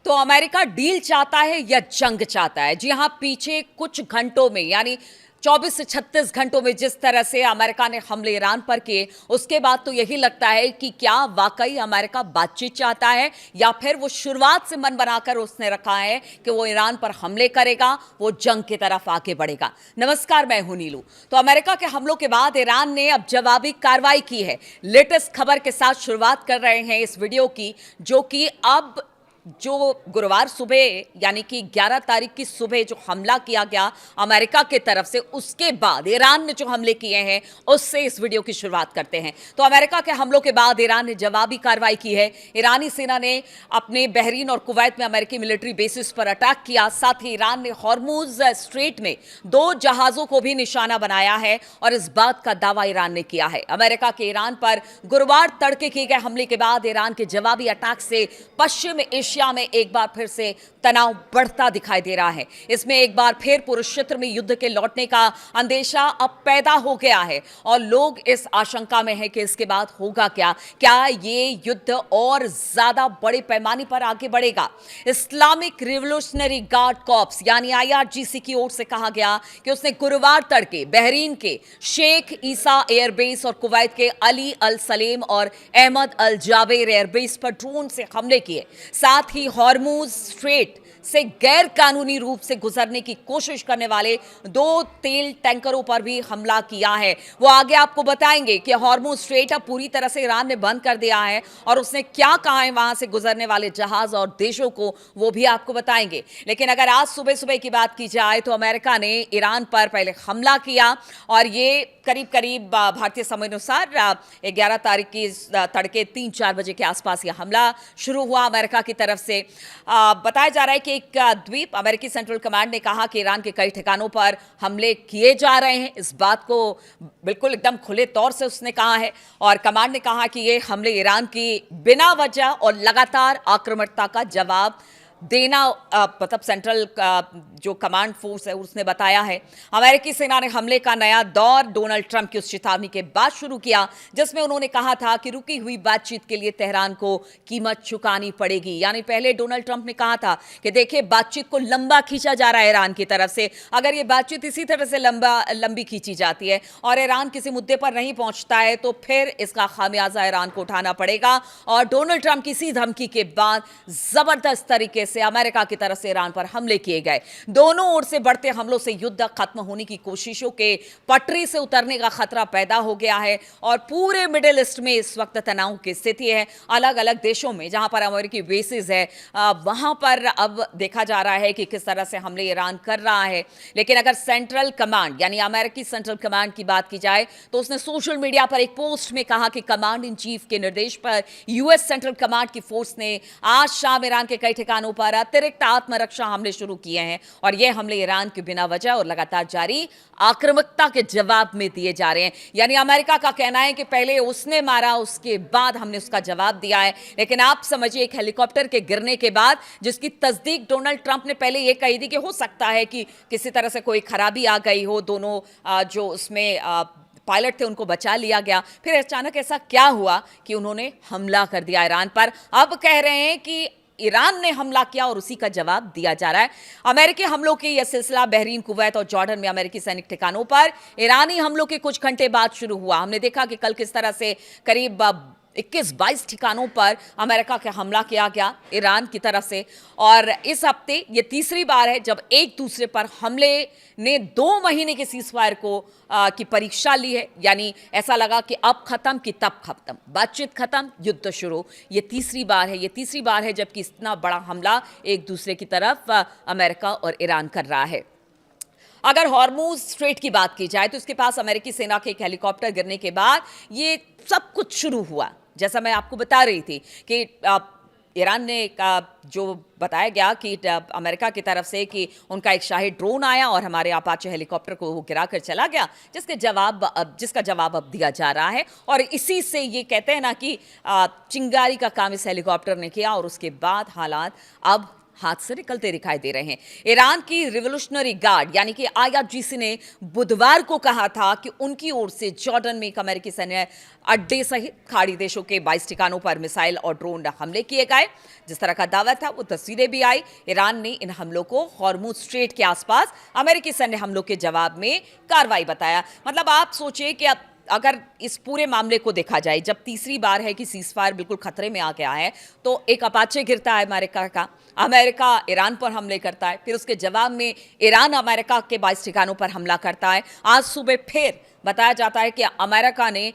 तो America deal चाहता है या जंग चाहता है? जी हां, पीछे कुछ घंटों में यानी 24 से 36 घंटों में जिस तरह से अमेरिका ने हमले ईरान पर किए, उसके बाद तो यही लगता है कि क्या वाकई अमेरिका बातचीत चाहता है या फिर वो शुरुआत से मन बनाकर उसने रखा है कि वो ईरान पर हमले करेगा, वो जंग की तरफ आगे बढ़ेगा। नमस्कार, मैं हूं नीलू। तो अमेरिका के हमलों के बाद ईरान ने अब जवाबी कार्रवाई की है। लेटेस्ट खबर के साथ शुरुआत कर रहे हैं इस वीडियो की, जो कि अब जो गुरुवार सुबह यानी कि 11 तारीख की सुबह जो हमला किया गया अमेरिका की तरफ से, उसके बाद ईरान ने जो हमले किए हैं उससे इस वीडियो की शुरुआत करते हैं। तो अमेरिका के हमलों के बाद ईरान ने जवाबी कार्रवाई की है। ईरानी सेना ने अपने बहरीन और कुवैत में अमेरिकी मिलिट्री बेसिस पर अटैक किया। साथ ही ईरान ने हॉर्मुज स्ट्रेट में 2 जहाजों को भी निशाना बनाया है और इस बात का दावा ईरान ने किया है। अमेरिका के ईरान पर गुरुवार तड़के किए गए हमले के बाद ईरान के जवाबी अटैक से पश्चिम एशिया में एक बार फिर से तनाव बढ़ता दिखाई दे रहा है। इसमें एक बार फिर पूरे क्षेत्र में युद्ध के लौटने का अंदेशा अब पैदा हो गया है और लोग इस आशंका में हैं कि इसके बाद होगा क्या। क्या ये युद्ध और ज्यादा बड़े पैमाने पर आगे बढ़ेगा? इस्लामिक रिवोल्यूशनरी गार्ड कॉर्प्स यानी IRGC की ओर से कहा गया कि उसने गुरुवार तड़के बहरीन के शेख ईसा एयरबेस और कुवैत के अली अल सलेम और अहमद अल जावेर एयरबेस पर ड्रोन से हमले किए। साथ ही हॉर्मुज स्ट्रेट से गैर कानूनी रूप से गुजरने की कोशिश करने वाले 2 तेल टैंकरों पर भी हमला किया है। वो आगे आपको बताएंगे कि हॉर्मुज स्ट्रेट अब पूरी तरह से ईरान ने बंद कर दिया है और उसने क्या कहा है वहां से गुजरने वाले जहाज और देशों को, वो भी आपको बताएंगे। लेकिन अगर आज सुबह सुबह की बात की जाए तो अमेरिका ने ईरान पर पहले हमला किया और ये करीब भारतीय समय अनुसार 11 तारीख की तड़के 3-4 बजे के आसपास यह हमला शुरू हुआ अमेरिका की तरफ से। बताया जा रहा है कि एक द्वीप अमेरिकी सेंट्रल कमांड ने कहा कि ईरान के कई ठिकानों पर हमले किए जा रहे हैं। इस बात को बिल्कुल एकदम खुले तौर से उसने कहा है और कमांड ने कहा कि ये हमले ईरान की बिना वजह और लगातार आक्रामकता का जवाब देना, मतलब सेंट्रल जो कमांड फोर्स है उसने बताया है। अमेरिकी सेना ने हमले का नया दौर डोनाल्ड ट्रंप की उस चेतावनी के बाद शुरू किया जिसमें उन्होंने कहा था कि रुकी हुई बातचीत के लिए तेहरान को कीमत चुकानी पड़ेगी। यानी पहले डोनाल्ड ट्रंप ने कहा था कि देखिए, बातचीत को लंबा खींचा जा रहा है ईरान की तरफ से। अगर ये बातचीत इसी तरह से लंबी खींची जाती है और ईरान किसी मुद्दे पर नहीं पहुंचता है तो फिर इसका खामियाजा ईरान को उठाना पड़ेगा। और डोनाल्ड ट्रंप की इसी धमकी के बाद जबरदस्त तरीके से अमेरिका की तरफ से ईरान पर हमले किए गए। दोनों ओर से बढ़ते हमलों से युद्ध खत्म होने की कोशिशों के पटरी से उतरने का खतरा पैदा हो गया है और पूरे मिडिल ईस्ट में इस वक्त तनाव की स्थिति है। अलग अलग देशों में जहां पर अमेरिकी बेसिस है वहां पर अब देखा जा रहा है कि किस तरह से हमले ईरान कर रहा है। लेकिन अगर सेंट्रल कमांड यानी अमेरिकी सेंट्रल कमांड की बात की जाए तो उसने सोशल मीडिया पर एक पोस्ट में कहा कि कमांड इन चीफ के निर्देश पर US सेंट्रल कमांड की फोर्स ने आज शाम ईरान के कई ठिकानों पर अतिरिक्त आत्मरक्षा हमले शुरू किए हैं और यह हमले ईरान की बिना वजह और लगातार जारी आक्रामकता के जवाब में दिए जा रहे हैं। यानी अमेरिका का कहना है कि पहले उसने मारा, उसके बाद हमने उसका जवाब दिया है। लेकिन आप समझिए, एक हेलीकॉप्टर के गिरने के बाद जिसकी तस्दीक डोनाल्ड ट्रंप ने पहले यह कही थी कि हो सकता है कि किसी तरह से कोई खराबी आ गई हो, दोनों जो उसमें पायलट थे उनको बचा लिया गया, फिर अचानक ऐसा क्या हुआ कि उन्होंने हमला कर दिया ईरान पर। अब कह रहे हैं कि ईरान ने हमला किया और उसी का जवाब दिया जा रहा है। अमेरिकी हमलों की यह सिलसिला बहरीन, कुवैत और जॉर्डन में अमेरिकी सैनिक ठिकानों पर ईरानी हमलों के कुछ घंटे बाद शुरू हुआ। हमने देखा कि कल किस तरह से करीब 21-22 ठिकानों पर अमेरिका का हमला किया गया ईरान की तरफ से और इस हफ्ते ये तीसरी बार है जब एक दूसरे पर हमले ने 2 महीने के सीजफायर को की परीक्षा ली है। यानी ऐसा लगा कि अब खत्म कि तब खत्म, बातचीत खत्म, युद्ध शुरू। ये तीसरी बार है जबकि इतना बड़ा हमला एक दूसरे की तरफ अमेरिका और ईरान कर रहा है। अगर हॉर्मुज स्ट्रेट की बात की जाए तो इसके पास अमेरिकी सेना के एक हेलीकॉप्टर गिरने के बाद ये सब कुछ शुरू हुआ। जैसा मैं आपको बता रही थी कि ईरान ने जो बताया गया कि अमेरिका की तरफ से कि उनका एक शाही ड्रोन आया और हमारे अपाचे हेलीकॉप्टर को गिराकर चला गया, जिसका जवाब अब दिया जा रहा है। और इसी से ये कहते हैं ना कि चिंगारी का काम इस हेलीकॉप्टर ने किया और उसके बाद हालात अब हाथ से निकलते दिखाई दे रहे हैं। ईरान की रिवोल्यूशनरी गार्ड यानी कि आईआरजीसी ने बुधवार को कहा था कि उनकी ओर से जॉर्डन में एक अमेरिकी सैन्य अड्डे सहित खाड़ी देशों के 22 ठिकानों पर मिसाइल और ड्रोन हमले किए गए। जिस तरह का दावा था वो तस्वीरें भी आई। ईरान ने इन हमलों को हॉर्मुज स्ट्रेट के आसपास अमेरिकी सैन्य हमलों के जवाब में कार्रवाई बताया। मतलब आप सोचिए कि अब अगर इस पूरे मामले को देखा जाए, जब तीसरी बार है कि सीजफायर बिल्कुल खतरे में आ गया है, तो एक अपाचे गिरता है अमेरिका का, अमेरिका ईरान पर हमले करता है, फिर उसके जवाब में ईरान अमेरिका के 22 ठिकानों पर हमला करता है। आज सुबह फिर बताया जाता है कि अमेरिका ने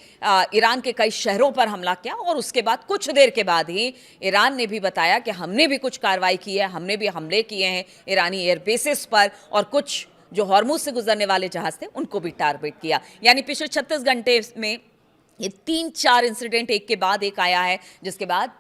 ईरान के कई शहरों पर हमला किया और उसके बाद कुछ देर के बाद ही ईरान ने भी बताया कि हमने भी कुछ कार्रवाई की है, हमने भी हमले किए हैं ईरानी एयरबेसेस पर और कुछ जो हॉर्मुज से गुजरने वाले जहाज थे उनको भी टारगेट किया। यानी पिछले 36 घंटे में ये 3-4 इंसिडेंट एक के बाद एक आया है, जिसके बाद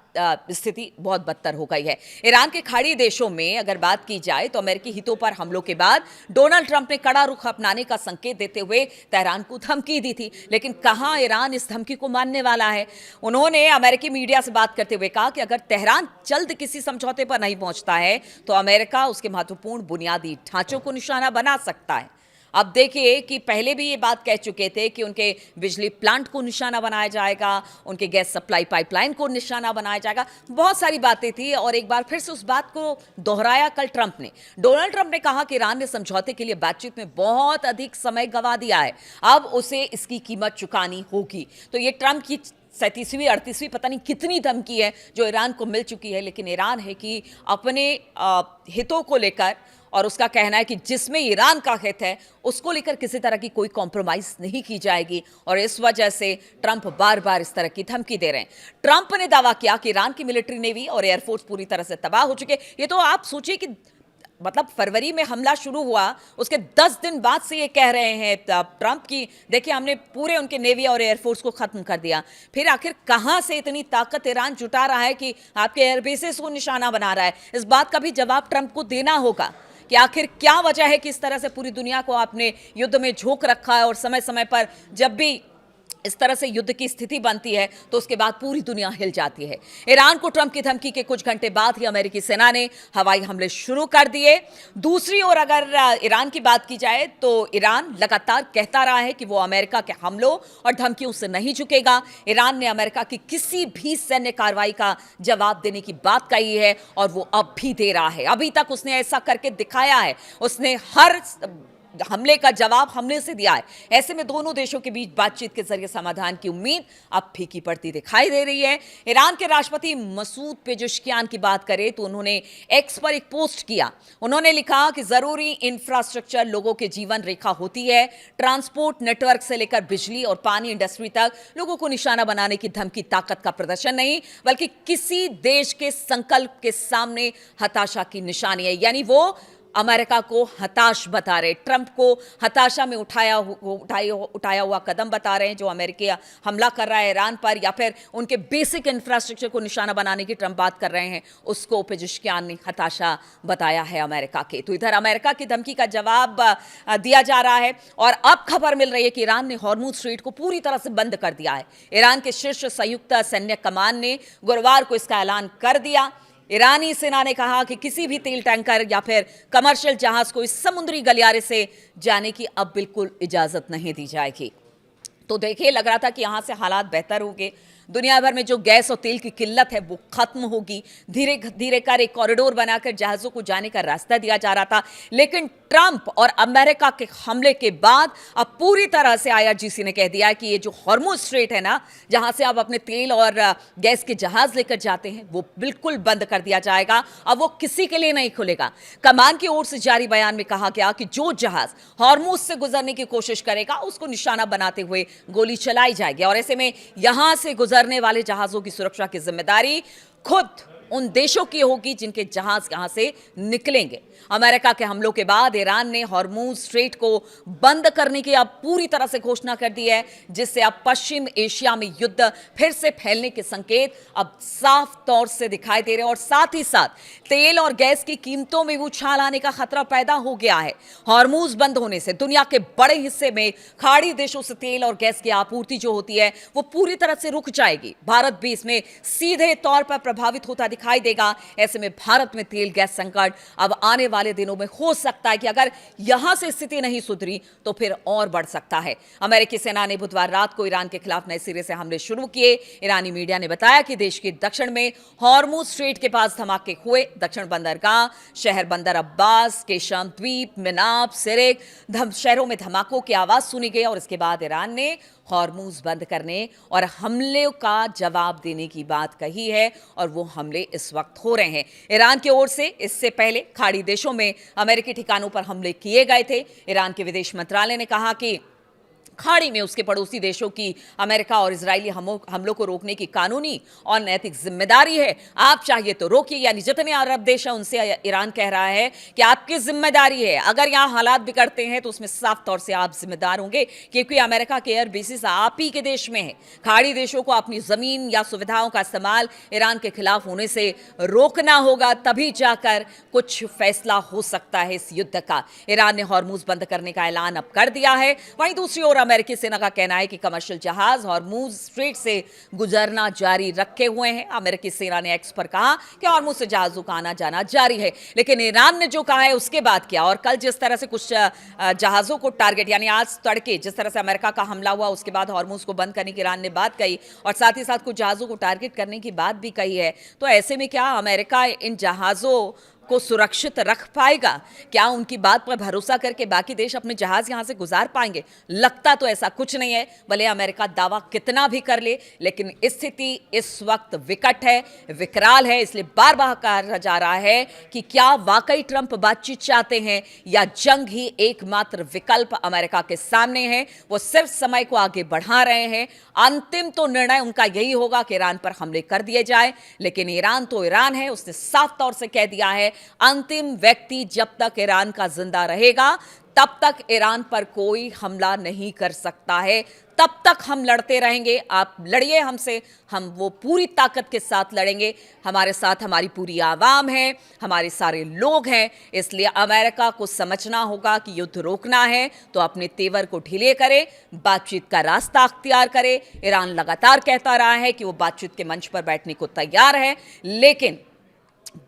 स्थिति बहुत बदतर हो गई है। ईरान के खाड़ी देशों में अगर बात की जाए तो अमेरिकी हितों पर हमलों के बाद डोनाल्ड ट्रंप ने कड़ा रुख अपनाने का संकेत देते हुए तेहरान को धमकी दी थी, लेकिन कहां ईरान इस धमकी को मानने वाला है। उन्होंने अमेरिकी मीडिया से बात करते हुए कहा कि अगर तेहरान जल्द किसी समझौते पर नहीं पहुंचता है तो अमेरिका उसके महत्वपूर्ण बुनियादी ढांचों को निशाना बना सकता है। अब देखिए कि पहले भी ये बात कह चुके थे कि उनके बिजली प्लांट को निशाना बनाया जाएगा, उनके गैस सप्लाई पाइपलाइन को निशाना बनाया जाएगा, बहुत सारी बातें थी और एक बार फिर से उस बात को दोहराया कल ट्रंप ने। डोनाल्ड ट्रंप ने कहा कि ईरान ने समझौते के लिए बातचीत में बहुत अधिक समय गंवा दिया है, अब उसे इसकी कीमत चुकानी होगी। तो ये ट्रंप की 37वीं 38वीं पता नहीं कितनी धमकी है जो ईरान को मिल चुकी है, लेकिन ईरान है कि अपने हितों को लेकर, और उसका कहना है कि जिसमें ईरान का हित है उसको लेकर किसी तरह की कोई कॉम्प्रोमाइज नहीं की जाएगी, और इस वजह से ट्रंप बार बार इस तरह की धमकी दे रहे हैं। ट्रंप ने दावा किया कि ईरान की मिलिट्री, नेवी और एयरफोर्स पूरी तरह से तबाह हो चुके। ये तो आप सोचिए कि मतलब फरवरी में हमला शुरू हुआ, उसके 10 दिन बाद से ये कह रहे हैं ट्रंप की देखिए हमने पूरे उनके नेवी और एयरफोर्स को खत्म कर दिया। फिर आखिर कहां से इतनी ताकत ईरान जुटा रहा है कि आपके एयरबेसेस को निशाना बना रहा है? इस बात का भी जवाब ट्रंप को देना होगा कि आखिर क्या वजह है कि इस तरह से पूरी दुनिया को आपने युद्ध में झोंक रखा है और समय समय पर जब भी इस तरह से युद्ध की स्थिति बनती है तो उसके बाद पूरी दुनिया हिल जाती है। ईरान को ट्रंप की धमकी के कुछ घंटे बाद ही अमेरिकी सेना ने हवाई हमले शुरू कर दिए। दूसरी ओर अगर ईरान की बात की जाए तो ईरान लगातार कहता रहा है कि वो अमेरिका के हमलों और धमकियों से नहीं झुकेगा। ईरान ने अमेरिका की किसी भी सैन्य कार्रवाई का जवाब देने की बात कही है और वो अब भी दे रहा है। अभी तक उसने ऐसा करके दिखाया है, उसने हर हमले का जवाब हमले से दिया है। ऐसे में दोनों देशों के बीच बातचीत के जरिए समाधान की उम्मीद अब फीकी पड़ती दिखाई दे रही है। ईरान के राष्ट्रपति मसूद पेजेश्कियान की बात करें तो उन्होंने एक्स पर एक पोस्ट किया। उन्होंने लिखा कि जरूरी इंफ्रास्ट्रक्चर लोगों के जीवन रेखा होती है। ट्रांसपोर्ट नेटवर्क से लेकर बिजली और पानी इंडस्ट्री तक लोगों को निशाना बनाने की धमकी ताकत का प्रदर्शन नहीं, बल्कि किसी देश के संकल्प के सामने हताशा की निशानी है। यानी वो अमेरिका को हताश बता रहे, ट्रंप को हताशा में उठाया हुआ कदम बता रहे हैं जो अमेरिकी हमला कर रहा है ईरान पर, या फिर उनके बेसिक इंफ्रास्ट्रक्चर को निशाना बनाने की ट्रंप बात कर रहे हैं, उसको पेजेश्कियान ने हताशा बताया है अमेरिका के। तो इधर अमेरिका की धमकी का जवाब दिया जा रहा है और अब खबर मिल रही है कि ईरान ने हॉर्मुज स्ट्रेट को पूरी तरह से बंद कर दिया है। ईरान के शीर्ष संयुक्त सैन्य कमान ने गुरुवार को इसका ऐलान कर दिया। ईरानी सेना ने कहा कि किसी भी तेल टैंकर या फिर कमर्शियल जहाज को इस समुद्री गलियारे से जाने की अब बिल्कुल इजाजत नहीं दी जाएगी। तो देखिए लग रहा था कि यहां से हालात बेहतर होंगे, दुनिया भर में जो गैस और तेल की किल्लत है वो खत्म होगी, धीरे धीरे कर एक कॉरिडोर बनाकर जहाजों को जाने का रास्ता दिया जा रहा था। लेकिन ट्रंप और अमेरिका के हमले के बाद अब पूरी तरह से आईआरजीसी ने कह दिया है कि ये जो हॉर्मुज स्ट्रेट है ना, जहां से आप अपने तेल और गैस के जहाज लेकर जाते हैं, वो बिल्कुल बंद कर दिया जाएगा। अब वो किसी के लिए नहीं खुलेगा। कमान की ओर से जारी बयान में कहा गया कि जो जहाज हॉर्मुज से गुजरने की कोशिश करेगा उसको निशाना बनाते हुए गोली चलाई जाएगी, और ऐसे में यहां से गुजरने वाले जहाजों की सुरक्षा की जिम्मेदारी खुद उन देशों की होगी जिनके जहाज यहां से निकलेंगे। अमेरिका के हमलों के बाद ईरान ने हॉर्मुज स्ट्रेट को बंद करने की अब पूरी तरह से घोषणा कर दी है, जिससे अब पश्चिम एशिया में युद्ध फिर से फैलने के संकेत अब साफ तौर से दिखाई दे रहे हैं, और साथ ही साथ तेल और गैस की कीमतों में उछाल आने का खतरा पैदा हो गया है। हॉर्मुज बंद होने से दुनिया के बड़े हिस्से में खाड़ी देशों से तेल और गैस की आपूर्ति जो होती है वो पूरी तरह से रुक जाएगी। भारत भी इसमें सीधे तौर पर प्रभावित होता दिखाई दिखाई देगा। ऐसे में भारत में तेल गैस संकट अब आने वाले दिनों में हो सकता है कि अगर यहां से स्थिति नहीं सुधरी तो फिर और बढ़ सकता है। अमेरिकी सेना ने बुधवार रात को ईरान के खिलाफ नए सिरे से हमले शुरू किए। ईरानी मीडिया ने बताया कि देश के दक्षिण में हॉर्मुज स्ट्रेट के पास धमाके हुए। दक्षिण बंदरगाह शहर बंदर अब्बास, केशम द्वीप, मिनाब, सिरेक शहरों में धमाकों की आवाज सुनी गई और इसके बाद ईरान ने हॉर्मुज बंद करने और हमले का जवाब देने की बात कही है और वो हमले इस वक्त हो रहे हैं। ईरान की ओर से इससे पहले खाड़ी देशों में अमेरिकी ठिकानों पर हमले किए गए थे। ईरान के विदेश मंत्रालय ने कहा कि खाड़ी में उसके पड़ोसी देशों की अमेरिका और इजरायली हमलों को रोकने की कानूनी और नैतिक जिम्मेदारी है। आप चाहिए तो रोकिए, यानी जितने अरब देश हैं उनसे ईरान कह रहा है कि आपकी जिम्मेदारी है। अगर यहां हालात बिगड़ते हैं तो उसमें साफ तौर से आप जिम्मेदार होंगे, क्योंकि अमेरिका के एयर बेसिस आप ही के देश में है। खाड़ी देशों को अपनी जमीन या सुविधाओं का इस्तेमाल ईरान के खिलाफ होने से रोकना होगा, तभी जाकर कुछ फैसला हो सकता है इस युद्ध का। ईरान ने हॉर्मुज बंद करने का ऐलान अब कर दिया है। वहीं दूसरी ओर अमेरिकी सेना का कहना है कि कमर्शियल जहाज हॉर्मुज स्ट्रेट से गुजरना जारी रखे हुए हैं। अमेरिकी सेना ने एक्स पर कहा कि हॉर्मुज से जहाजों का आना जाना जारी है, लेकिन ईरान ने जो कहा है उसके बाद क्या। और कल जिस तरह से कुछ जहाजों को टारगेट, यानी आज तड़के जिस तरह से अमेरिका का हमला हुआ उसके बाद हॉर्मुज को बंद करने की ईरान ने बात कही और साथ ही साथ कुछ जहाजों को टारगेट करने की बात भी कही है। तो ऐसे में क्या अमेरिका इन जहाजों को सुरक्षित रख पाएगा? क्या उनकी बात पर भरोसा करके बाकी देश अपने जहाज यहां से गुजार पाएंगे? लगता तो ऐसा कुछ नहीं है, भले अमेरिका दावा कितना भी कर ले, लेकिन स्थिति इस वक्त विकट है, विकराल है। इसलिए बार बार कहा जा रहा है कि क्या वाकई ट्रंप बातचीत चाहते हैं या जंग ही एकमात्र विकल्प अमेरिका के सामने है। वो सिर्फ समय को आगे बढ़ा रहे हैं। अंतिम तो निर्णय उनका यही होगा कि ईरान पर हमले कर दिए जाए, लेकिन ईरान तो ईरान है, उसने साफ तौर से कह दिया है अंतिम व्यक्ति जब तक ईरान का जिंदा रहेगा तब तक ईरान पर कोई हमला नहीं कर सकता है, तब तक हम लड़ते रहेंगे। आप लड़िए हमसे, हम वो पूरी ताकत के साथ लड़ेंगे। हमारे साथ हमारी पूरी आवाम है, हमारे सारे लोग हैं। इसलिए अमेरिका को समझना होगा कि युद्ध रोकना है तो अपने तेवर को ढीले करे, बातचीत का रास्ता अख्तियार करे। ईरान लगातार कहता रहा है कि वो बातचीत के मंच पर बैठने को तैयार है, लेकिन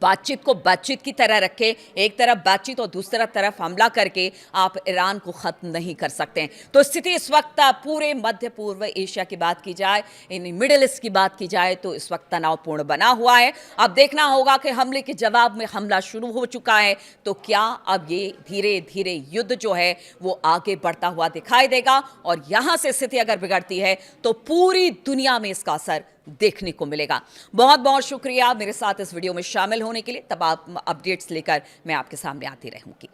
बातचीत को बातचीत की तरह रखे। एक तरफ बातचीत और दूसरी तरफ हमला करके आप ईरान को खत्म नहीं कर सकते हैं। तो स्थिति इस वक्त पूरे मध्य पूर्व एशिया की बात की जाए, इन मिडिल ईस्ट की बात की जाए तो इस वक्त तनावपूर्ण बना हुआ है। अब देखना होगा कि हमले के जवाब में हमला शुरू हो चुका है, तो क्या अब ये धीरे धीरे युद्ध जो है वो आगे बढ़ता हुआ दिखाई देगा और यहां से स्थिति अगर बिगड़ती है तो पूरी दुनिया में इसका असर देखने को मिलेगा। बहुत बहुत शुक्रिया मेरे साथ इस वीडियो में शामिल होने के लिए। तब आप अपडेट्स लेकर मैं आपके सामने आती रहूंगी।